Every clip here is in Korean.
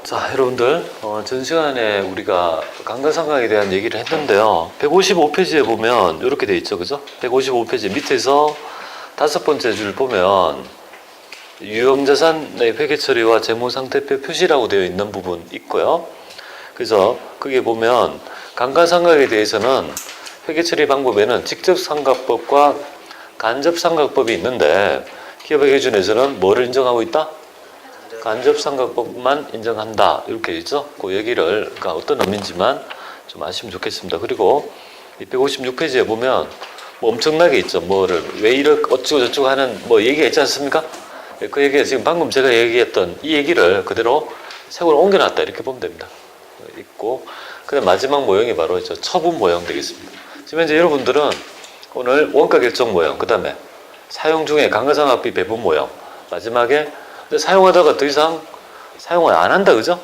자, 여러분들, 전 시간에 우리가 감가상각에 대한 얘기를 했는데요. 155페이지에 보면 이렇게 돼 있죠, 그죠? 155페이지 밑에서 다섯 번째 줄 보면 유형자산의 회계처리와 재무상태표 표시라고 되어 있는 부분 있고요. 그래서 그게 보면 감가상각에 대해서는 회계처리 방법에는 직접상각법과 간접상각법이 있는데 기업의 기준에서는 뭐를 인정하고 있다? 간접상각법만 인정한다. 이렇게 있죠. 그 얘기를 그러니까 어떤 의미인지만 좀 아시면 좋겠습니다. 그리고 이 156페이지에 보면 뭐 엄청나게 있죠. 뭐를 왜 이렇게 어쩌고 저쩌고 하는 뭐 얘기가 있지 않습니까? 그 얘기가 지금 방금 제가 얘기했던 이 얘기를 그대로 세월로 옮겨놨다 이렇게 보면 됩니다. 있고 그다음 마지막 모형이 바로 처분 모형 되겠습니다. 지금 현재 여러분들은 오늘 원가 결정 모형, 그 다음에 사용 중에 감가상각비 배분 모형, 마지막에 사용하다가 더 이상 사용을 안 한다, 그죠?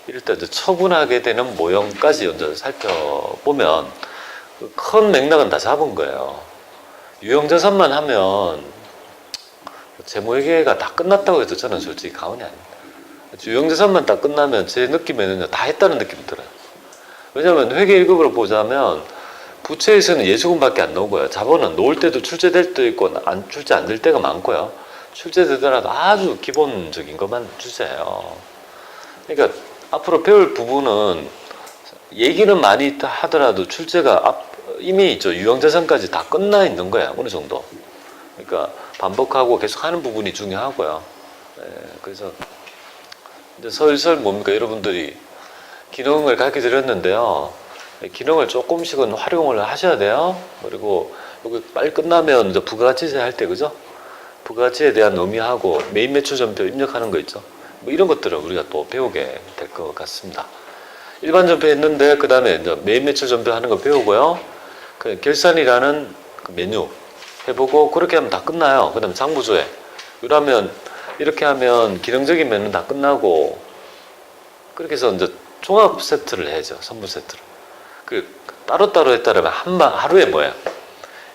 이럴 때 이제 처분하게 되는 모형까지 먼저 살펴보면 큰 맥락은 다 잡은 거예요. 유형자산만 하면 재무회계가 다 끝났다고 해도 저는 솔직히 가언이 아닙니다. 유형자산만 다 끝나면 제 느낌에는 다 했다는 느낌이 들어요. 왜냐하면 회계 1급으로 보자면 부채에서는 예수금밖에 안 나오고요. 자본은 놓을 때도 출제될 때도 있고 출제 안 될 때가 많고요. 출제되더라도 아주 기본적인 것만 주세요. 그러니까 앞으로 배울 부분은 얘기는 많이 하더라도 출제가 이미 유형자산까지 다 끝나 있는 거야. 어느 정도. 그러니까 반복하고 계속 하는 부분이 중요하고요. 그래서 이제 슬슬 뭡니까? 여러분들이 기능을 가르쳐 드렸는데요. 기능을 조금씩은 활용을 하셔야 돼요. 그리고 여기 빨리 끝나면 이제 부가가치세 할 때, 그죠? 부가가치에 대한 의미하고 메인 매출 전표 입력하는 거 있죠. 뭐 이런 것들을 우리가 또 배우게 될 것 같습니다. 일반 전표 했는데 그 다음에 이제 메인 매출 전표 하는 거 배우고요. 그 결산이라는 그 메뉴 해보고 그렇게 하면 다 끝나요. 그 다음에 장부조회. 그러면 이렇게 하면 기능적인 메뉴는 다 끝나고 그렇게 해서 이제 종합 세트를 해야죠. 선물 세트를. 그 따로따로 했다면 하루에 뭐야?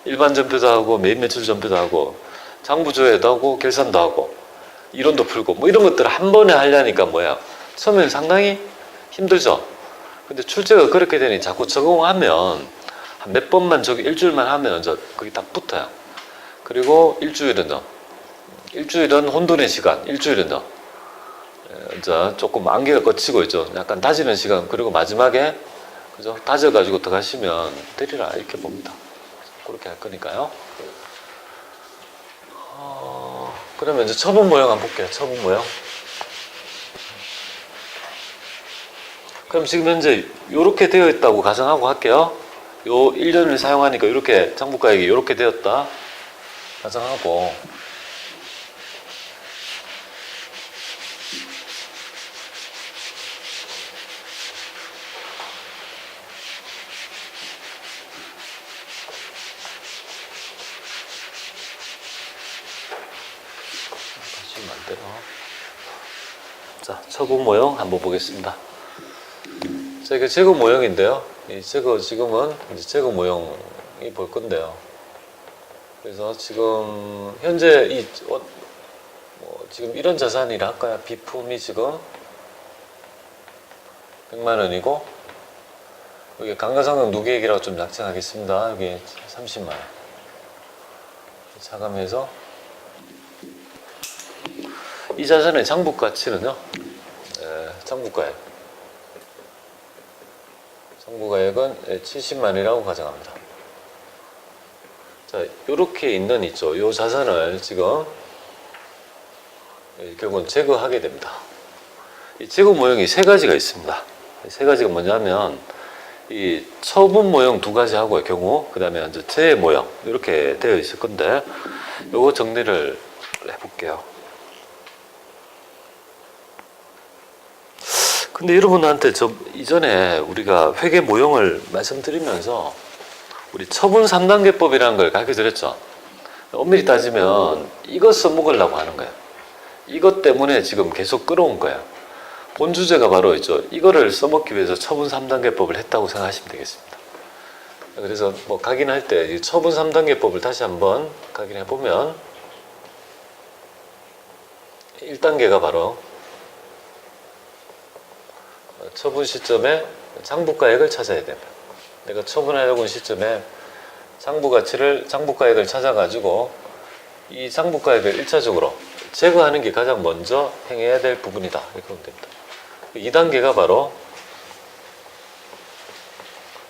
일반 전표도 하고 메인 매출 전표도 하고 장부조회도 하고 결산도 하고 이론도 풀고 뭐 이런 것들을 한 번에 하려니까 뭐야? 처음에는 상당히 힘들죠. 근데 출제가 그렇게 되니 자꾸 적응하면 한 몇 번만 일주일만 하면 그게 딱 붙어요. 그리고 일주일은 혼돈의 시간, 일주일은 이제 조금 안개가 걷히고 있죠. 약간 다지는 시간. 그리고 마지막에 그죠? 다져가지고 들어가시면 되리라 이렇게 봅니다. 그렇게 할 거니까요. 그러면 이제 처분 모형 한번 볼게요. 처분 모형. 그럼 지금 현재 이렇게 되어 있다고 가정하고 할게요. 요 1년을 사용하니까 이렇게 장부가액이 이렇게 되었다 가정하고 자, 처분 모형 한번 보겠습니다. 자, 이게 제거 모형인데요. 이 지금은 이제 제거 모형이 볼 건데요. 그래서 지금 현재 지금 이런 자산이라 할까요? 비품이 지금 100만 원이고 여기 감가상각 누계액이라고 좀 약정하겠습니다. 여기 30만 원. 차감해서 이 자산의 장부 가치는요, 장부가액은 70만이라고 가정합니다. 자, 요렇게 있죠. 요 자산을 지금 결국은 제거하게 됩니다. 이 제거 모형이 세 가지가 있습니다. 세 가지가 뭐냐면, 이 처분 모형 두 가지 하고의 경우, 그 다음에 이제 제 모형, 이렇게 되어 있을 건데, 요거 정리를 해볼게요. 근데 여러분한테 이전에 우리가 회계 모형을 말씀드리면서 우리 처분 3단계법이라는 걸 가르쳐 드렸죠. 엄밀히 따지면 이것 써먹으려고 하는 거예요. 이것 때문에 지금 계속 끌어온 거예요. 본 주제가 바로 이거를 써먹기 위해서 처분 3단계법을 했다고 생각하시면 되겠습니다. 그래서 뭐 각인할 때 처분 3단계법을 다시 한번 각인해 보면 1단계가 바로 처분 시점에 장부가액을 찾아야 됩니다. 내가 처분하려고 하는 시점에 장부가액을 찾아가지고 이 장부가액을 1차적으로 제거하는 게 가장 먼저 행해야 될 부분이다. 이렇게 보면 됩니다. 2단계가 바로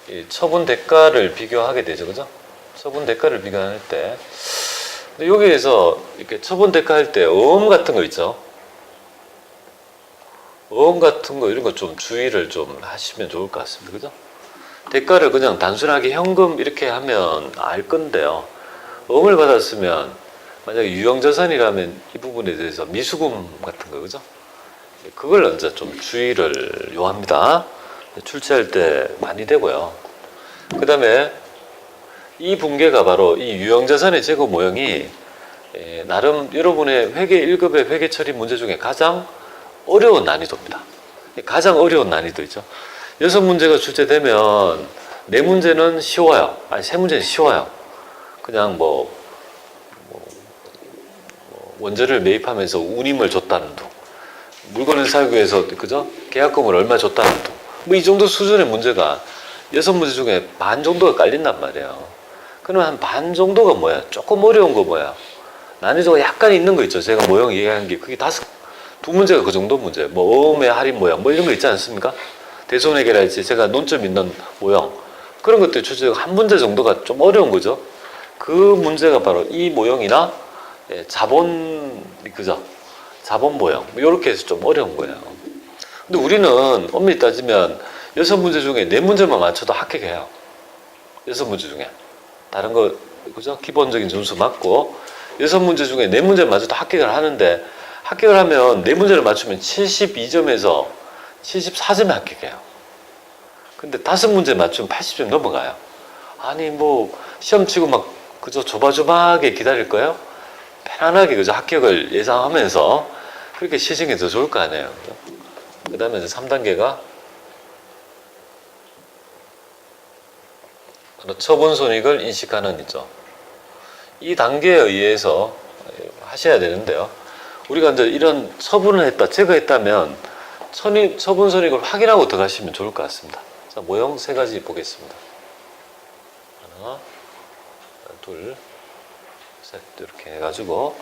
이 처분 대가를 비교하게 되죠. 그죠? 처분 대가를 비교할 때. 근데 여기에서 이렇게 처분 대가 할 때 어음 같은 거 있죠. 어음 같은 거 이런 거 좀 주의를 좀 하시면 좋을 것 같습니다. 그죠? 대가를 그냥 단순하게 현금 이렇게 하면 알 건데요. 어음을 받았으면 만약에 유형자산이라면 이 부분에 대해서 미수금 같은 거 그죠? 그걸 이제 좀 주의를 요합니다. 출제할 때 많이 되고요. 그 다음에 이 분계가 바로 이 유형자산의 제거 모형이 나름 여러분의 회계 1급의 회계 처리 문제 중에 가장 어려운 난이도입니다. 가장 어려운 난이도이죠. 6문제가 출제되면 4문제는 쉬워요. 아니 3문제는 쉬워요. 그냥 원재를 매입하면서 운임을 줬다는 둥, 물건을 사기 위해서 그죠? 계약금을 얼마 줬다는 둥, 이 정도 수준의 문제가 6문제 중에 반 정도가 깔린단 말이에요. 그러면 한 반 정도가 뭐야? 조금 어려운 거 뭐야? 난이도가 약간 있는 거 있죠. 제가 모형 얘기한 게 그게 2문제가 그 정도 문제. 어음의 할인 모형 이런 거 있지 않습니까? 대손해계랄지 제가 논점 있는 모형 그런 것들 출제가 한 문제 정도가 좀 어려운 거죠. 그 문제가 바로 이 모형이나 자본 그죠? 자본 모형 이렇게 해서 좀 어려운 거예요. 근데 우리는 엄밀히 따지면 6문제 중에 4문제만 맞춰도 합격해요. 6문제 중에 다른 거 그죠? 기본적인 점수 맞고 6문제 중에 4문제 맞춰도 합격을 하는데 합격을 하면 4문제를 맞추면 72점에서 74점에 합격해요. 근데 5문제 맞추면 80점 넘어가요. 아니 시험 치고 막 그저 조바조바하게 기다릴 거예요? 편안하게 그저 합격을 예상하면서 그렇게 시중에 더 좋을 거 아니에요. 그 다음에 이제 3단계가 처분 손익을 인식하는 있죠. 이 단계에 의해서 하셔야 되는데요. 우리가 이제 이런 처분을 했다, 제거했다면 처분 손익을 확인하고 들어가시면 좋을 것 같습니다. 자, 모형 3가지 보겠습니다. 하나, 둘, 셋 이렇게 해가지고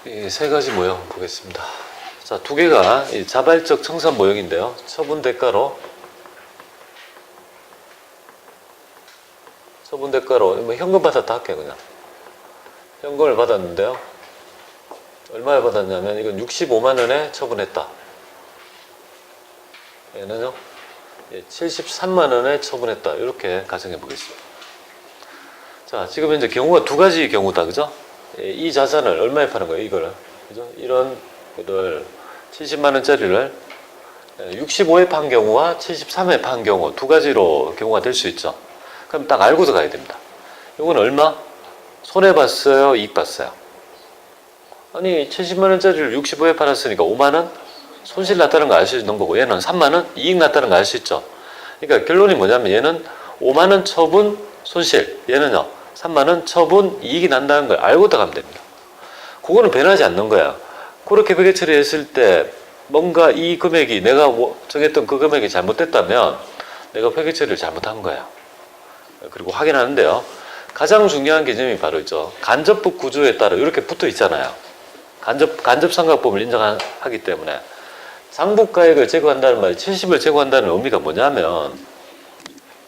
이 3가지 모형 보겠습니다. 자, 2개가 이 자발적 청산 모형인데요. 처분 대가로 현금 받았다 할게요. 그냥 현금을 받았는데요. 얼마를 받았냐면 이건 65만 원에 처분했다. 얘는요 73만 원에 처분했다. 이렇게 가정해 보겠습니다. 자, 지금 이제 경우가 2가지 경우다. 그죠? 이 자산을 얼마에 파는 거예요? 이거를 그죠? 이런 거를 70만 원짜리를 65에 판 경우와 73에 판 경우 2가지로 경우가 될 수 있죠. 그럼 딱 알고서 가야 됩니다. 이건 얼마? 손해봤어요? 이익봤어요? 아니 70만 원짜리를 65에 팔았으니까 5만 원? 손실 났다는 거 알 수 있는 거고 얘는 3만 원? 이익 났다는 거 알 수 있죠. 그러니까 결론이 뭐냐면 얘는 5만 원 처분 손실, 얘는요 3만 원 처분 이익이 난다는 걸 알고 들어가면 됩니다. 그거는 변하지 않는 거야. 그렇게 회계 처리했을 때 뭔가 이 금액이 내가 정했던 그 금액이 잘못됐다면 내가 회계 처리를 잘못한 거야. 그리고 확인하는데요. 가장 중요한 개념이 바로 있죠. 간접법 구조에 따라 이렇게 붙어 있잖아요. 간접삼각법을 인정하기 때문에 장부가액을 제거한다는 말이 70을 제거한다는 의미가 뭐냐면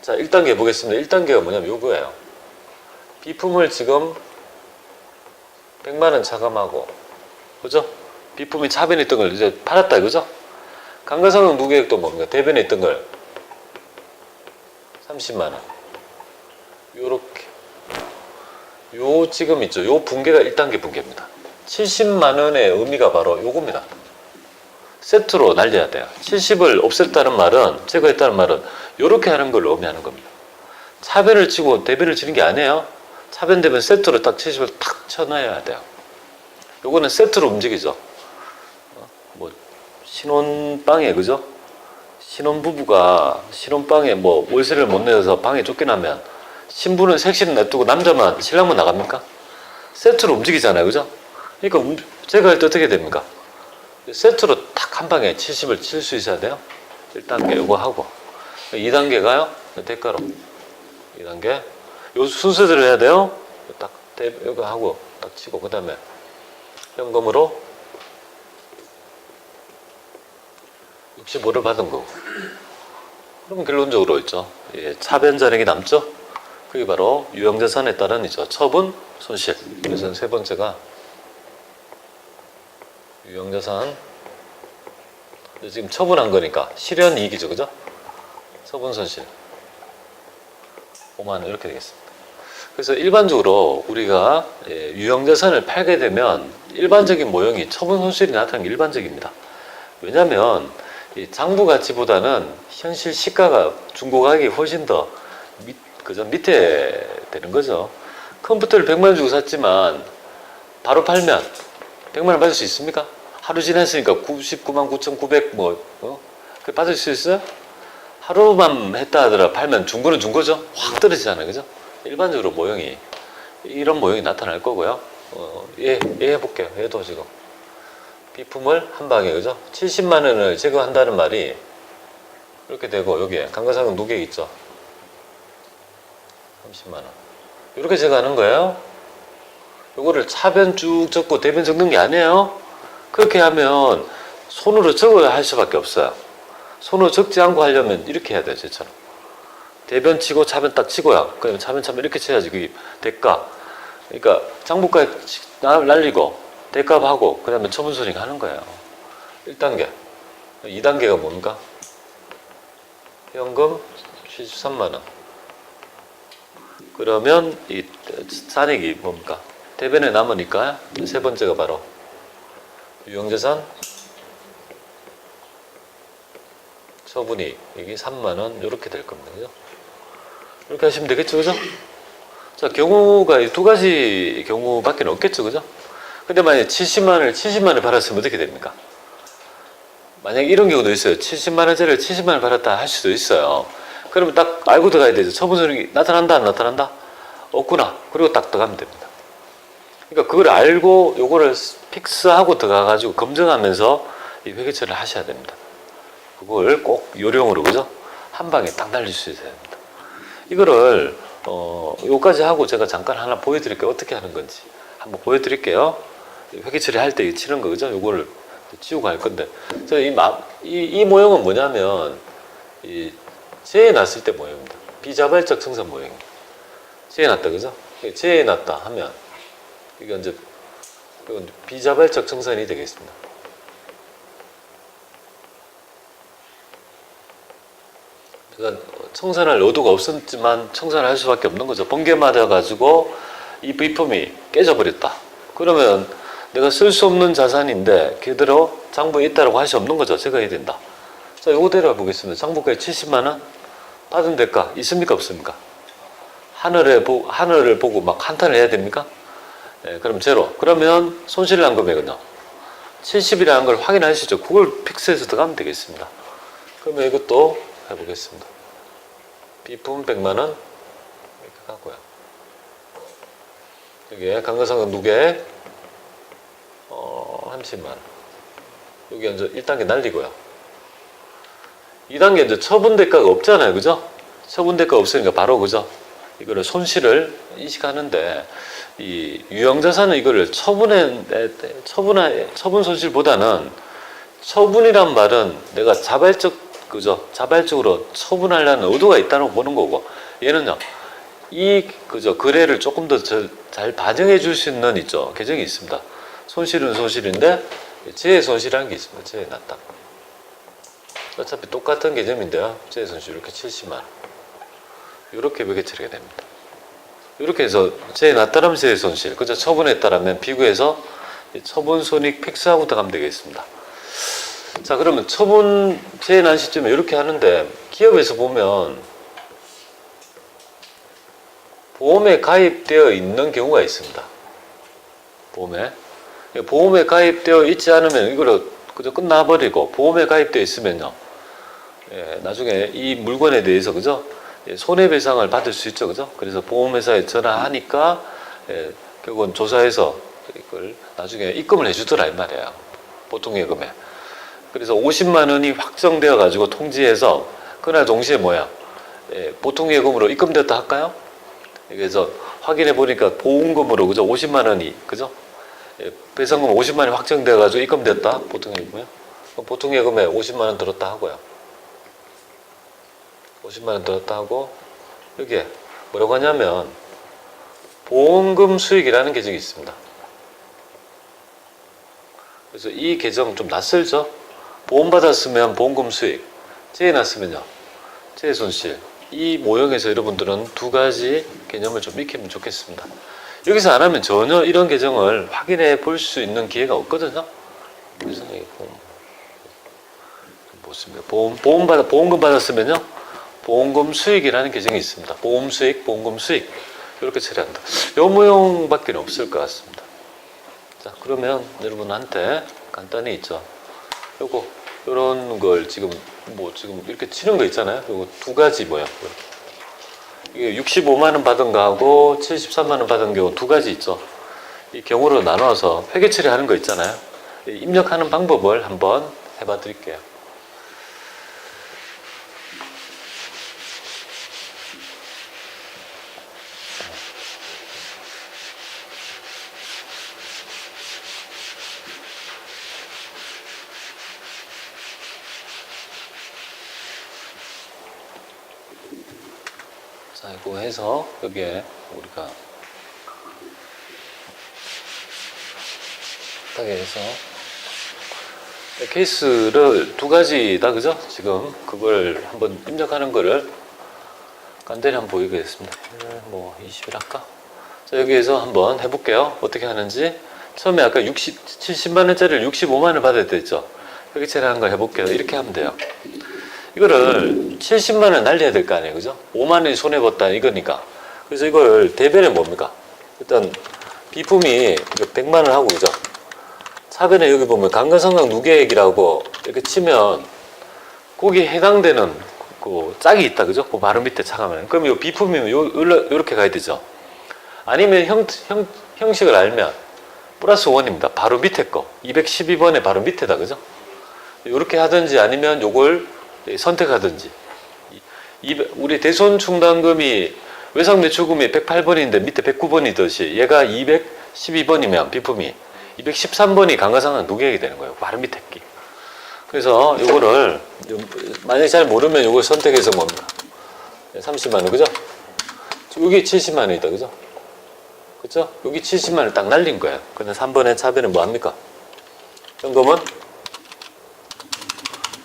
자 1단계 보겠습니다. 1단계가 뭐냐면 이거예요. 비품을 지금 100만 원 차감하고 그죠? 비품이 차변에 있던 걸 이제 팔았다 이거죠? 감가상각 무계획도 뭡니까? 대변에 있던 걸 30만 원 요렇게 요 지금 있죠? 요 분계가 1단계 분계입니다. 70만 원의 의미가 바로 요겁니다. 세트로 날려야 돼요. 70을 없앴다는 말은 제거했다는 말은 요렇게 하는 걸 의미하는 겁니다. 차변을 치고 대변을 치는 게 아니에요. 차변 대변 세트로 딱 70을 탁 쳐놔야 돼요. 요거는 세트로 움직이죠. 신혼방에 그죠? 신혼부부가 신혼방에 월세를 못 내서 방에 쫓겨나면 신부는 색시는 놔두고 남자만 신랑만 나갑니까? 세트로 움직이잖아요, 그죠? 그러니까 제가 할 때 어떻게 됩니까? 세트로 딱 한 방에 70을 칠 수 있어야 돼요. 1단계 요거 하고 2단계가요 대가로 2단계 요 순서대로 해야 돼요. 딱 이거 하고 딱 치고 그 다음에 현금으로 65를 받은 거고. 그러면 결론적으로 있죠. 예, 차변 잔액이 남죠. 그게 바로 유형자산에 따른 이죠. 처분, 손실. 그래서 세 번째가 유형자산. 지금 처분한 거니까 실현 이익이죠, 그죠? 처분 손실 5만 원 이렇게 되겠습니다. 그래서 일반적으로 우리가 유형자산을 팔게 되면 일반적인 모형이 처분 손실이 나타나는 게 일반적입니다. 왜냐하면 이 장부 가치보다는 현실 시가가 중고가격이 훨씬 더 그저 밑에 되는 거죠. 컴퓨터를 100만 원 주고 샀지만 바로 팔면 100만 원 받을 수 있습니까? 하루 지났으니까 99만 9,900 받을 수 있어요? 하루만 했다 하더라 팔면 중고는 중고죠. 확 떨어지잖아요, 그죠? 일반적으로 모형이 이런 모형이 나타날 거고요. 얘 해볼게요. 얘도 지금 비품을 한 방에, 그죠? 70만 원을 제거한다는 말이 이렇게 되고 여기에 감가상각 누계 있죠. 30만 원 이렇게 제거하는 거예요. 요거를 차변 쭉 적고 대변 적는 게 아니에요. 그렇게 하면 손으로 적어야 할 수밖에 없어요. 손으로 적지 않고 하려면 이렇게 해야 돼요. 저처럼 대변 치고 차변 딱 치고요. 그다음에 차변 이렇게 쳐야지 그게 대가. 그러니까 장부가 날리고 대가하고 그 다음에 처분손익 하는 거예요. 1단계 2단계가 뭡니까? 현금 73만 원. 그러면 이 잔액이 뭡니까? 대변에 남으니까 세 번째가 바로 유형자산 처분이 이게 3만 원 이렇게 될 겁니다. 그죠? 이렇게 하시면 되겠죠, 그죠? 자, 경우가 이 두 가지 경우밖에 없겠죠, 그죠? 근데 만약에 70만 원을 팔았으면 어떻게 됩니까? 만약에 이런 경우도 있어요. 70만 원짜리를 70만 원 팔았다 할 수도 있어요. 그러면 딱 알고 들어가야 되죠. 처분손익이 나타난다, 안 나타난다? 없구나. 그리고 딱 들어가면 됩니다. 그러니까 그걸 알고 요거를 픽스하고 들어가가지고 검증하면서 이 회계처리를 하셔야 됩니다. 그걸 꼭 요령으로, 그죠? 한 방에 딱 날릴 수 있어야 됩니다. 이거를 요까지 하고 제가 잠깐 하나 보여드릴게요. 어떻게 하는 건지 한번 보여드릴게요. 회계처리 할 때 치는 거, 그죠? 요거를 지우고 할 건데, 이 모형은 뭐냐면 재해놨을 때 모형입니다. 비자발적 청산 모형입니다. 재해놨다, 그죠? 재해놨다 하면 이건 이제 비자발적 청산이 되겠습니다. 그러니까 청산할 의도가 없었지만 청산을 할 수밖에 없는 거죠. 번개 맞아가지고 이 비품이 깨져버렸다. 그러면 내가 쓸 수 없는 자산인데 그대로 장부에 있다라고 할 수 없는 거죠. 제가 해야 된다. 자, 요거대로 해보겠습니다. 장부가에 70만 원 받은 대가 있습니까, 없습니까? 하늘을 보고 막 한탄을 해야 됩니까? 네, 그럼 제로. 그러면 손실 난 금액은요? 70이라는 걸 확인하시죠. 그걸 픽스해서 들어가면 되겠습니다. 그러면 이것도 해보겠습니다. 비품 100만 원 이렇게 갖고요. 여기에 감가상각 누계 30만 원. 여기 이제 1단계 날리고요. 2단계 이제 처분 대가가 없잖아요, 그죠? 처분 대가 없으니까 바로, 그죠? 이거를 손실을 인식하는데 이 유형자산은 이거를 처분 손실보다는 처분이란 말은 내가 그죠? 자발적으로 처분하려는 의도가 있다고 보는 거고, 얘는요, 그죠? 거래를 조금 더 잘 반영해 줄 수 있는 있죠? 계정이 있습니다. 손실은 손실인데, 재해 손실이라는 게 있습니다. 재해 났다. 어차피 똑같은 개념인데요. 재해 손실 이렇게 70만 원. 이렇게 매개 처리가 됩니다. 이렇게 해서 재해 났다라면 재해 손실, 그죠? 처분했다라면 비교해서 처분 손익 픽스하고 들어가면 되겠습니다. 자, 그러면 처분 재해 난 시점에 이렇게 하는데 기업에서 보면 보험에 가입되어 있는 경우가 있습니다. 보험에 가입되어 있지 않으면 이거를 그저 끝나버리고, 보험에 가입되어 있으면요, 나중에 이 물건에 대해서, 그죠? 손해배상을 받을 수 있죠, 그죠? 그래서 보험회사에 전화하니까 결국은 조사해서 이걸 나중에 입금을 해주더라 이 말이에요. 보통 예금에. 그래서 50만 원이 확정되어 가지고 통지해서 그날 동시에 뭐야? 보통 예금으로 입금됐다 할까요? 그래서 확인해 보니까 보험금으로 그죠? 50만 원이 그죠? 배상금 50만 원이 확정되어 가지고 입금됐다 보통 예금이요. 보통 예금에 50만 원 들었다 하고요. 50만 원 들었다 하고 여기에 뭐라고 하냐면 보험금 수익이라는 계정이 있습니다. 그래서 이 계정 좀 낯설죠? 보험 받았으면 보험금 수익, 재해 났으면요 재해 손실. 이 모형에서 여러분들은 두 가지 개념을 좀 익히면 좋겠습니다. 여기서 안 하면 전혀 이런 계정을 확인해 볼 수 있는 기회가 없거든요. 그래서 보험금 받았으면요 보험금 수익이라는 계정이 있습니다. 보험 수익, 보험금 수익 이렇게 처리한다. 이 모형밖에 없을 것 같습니다. 자, 그러면 여러분한테 간단히 있죠. 요거 이런 걸 지금 지금 이렇게 치는 거 있잖아요. 요거 두 가지 모양. 이게 65만 원 받은 거하고 73만 원 받은 경우 두 가지 있죠. 이 경우로 나눠서 회계 처리하는 거 있잖아요. 입력하는 방법을 한번 해봐 드릴게요. 자, 이거 해서 여기에 우리가 딱 해서 케이스를 두 가지다 그죠? 지금 그걸 한번 입력하는 거를 간단히 한번 보이겠습니다. 뭐 20일 할까? 자, 여기에서 한번 해볼게요. 어떻게 하는지. 처음에 아까 70만 원짜리를 65만 원을 받아야 됐죠? 여기 처리하는 걸 해볼게요. 이렇게 하면 돼요. 이거를 70만 원 날려야 될 거 아니에요, 그죠? 5만 원이 손해봤다 이거니까. 그래서 이걸 대변에 뭡니까? 일단 비품이 100만 원 하고 그죠? 차변에 여기 보면 감가상각 누계액이라고 이렇게 치면 거기에 해당되는 그 짝이 있다, 그죠? 그 바로 밑에 차가면 그럼 이 비품이면 요렇게 가야 되죠. 아니면 형식을 알면 플러스 1입니다. 바로 밑에 거 212번에 바로 밑에다, 그죠? 요렇게 하든지 아니면 요걸 선택하든지. 우리 대손충당금이 외상매출금이 108번인데 밑에 109번이듯이 얘가 212번이면 비품이 213번이 감가상각 누계액이 되는 거예요. 바로 밑에 끼. 그래서 요거를 만약에 잘 모르면 요걸 선택해서 뭡니까? 30만 원, 그죠? 여기 70만 원이다, 그죠? 그죠? 여기 70만 원 딱 날린 거예요. 근데 3번의 차변은 뭐 합니까? 점검은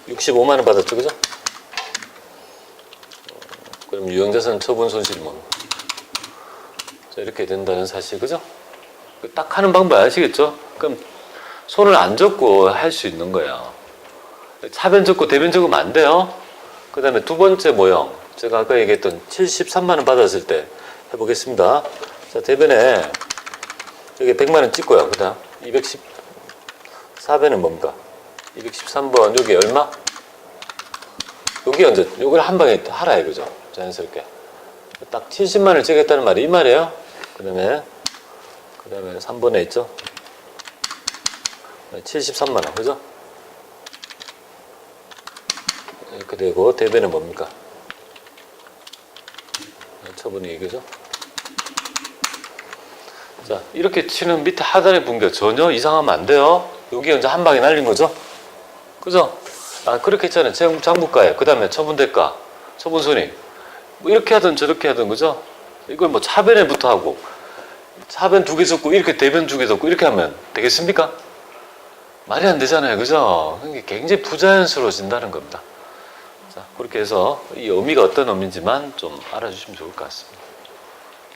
65만 원 받았죠, 그죠? 그럼 유형자산 처분 손실이 뭡니까? 자, 이렇게 된다는 사실, 그죠? 딱 하는 방법 아시겠죠? 그럼 손을 안 접고 할 수 있는 거예요. 차변 접고 대변 접으면 안 돼요. 그 다음에 두 번째 모형, 제가 아까 얘기했던 73만 원 받았을 때 해보겠습니다. 자, 대변에 여기 100만 원 찍고요. 그 다음 214변은 뭡니까? 213번 여기 얼마? 여기 언제 요걸 한 방에 하라 이거죠. 자연스럽게 딱 70만 원을 찍겠다는 말이 이 말이에요. 그 다음에 3번에 있죠. 73만 원, 그죠? 이렇게 되고 대변은 뭡니까? 처분이 이거죠. 자, 이렇게 치는 밑에 하단의 분격 전혀 이상하면 안 돼요. 여기 이제 한 방에 날린 거죠. 그죠? 아, 그렇게 했잖아요. 장부가에. 그 다음에 처분대가, 처분손익. 뭐 이렇게 하든 저렇게 하든, 그죠? 이걸 뭐 차변에부터 하고, 차변 두 개 섞고, 이렇게 대변 두 개 섞고, 이렇게 하면 되겠습니까? 말이 안 되잖아요. 그죠? 그게 굉장히 부자연스러워진다는 겁니다. 자, 그렇게 해서 이 의미가 어떤 의미인지만 좀 알아주시면 좋을 것 같습니다.